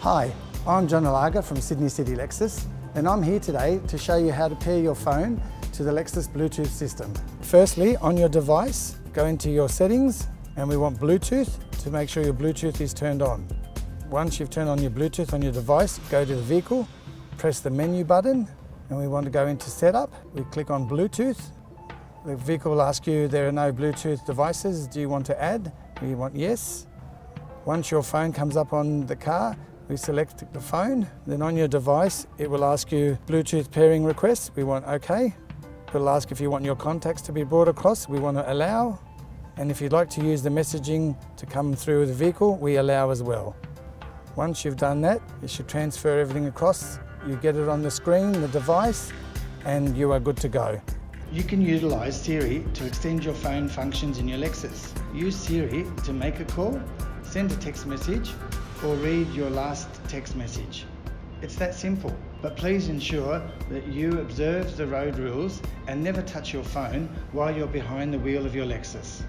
Hi, I'm John Alaga from Sydney City Lexus, and I'm here today to show you how to pair your phone to the Lexus Bluetooth system. Firstly, on your device, go into your settings, and we want Bluetooth to make sure your Bluetooth is turned on. Once you've turned on your Bluetooth on your device, go to the vehicle, press the menu button, and we want to go into setup. We click on Bluetooth. The vehicle will ask you, there are no Bluetooth devices, do you want to add? We want yes. Once your phone comes up on the car, we select the phone. Then on your device, it will ask you Bluetooth pairing requests. We want OK. It will ask if you want your contacts to be brought across. We want to allow. And if you'd like to use the messaging to come through the vehicle, we allow as well. Once you've done that, you should transfer everything across. You get it on the screen, the device, and you are good to go. You can utilise Siri to extend your phone functions in your Lexus. Use Siri to make a call, send a text message, or read your last text message. It's that simple, but please ensure that you observe the road rules and never touch your phone while you're behind the wheel of your Lexus.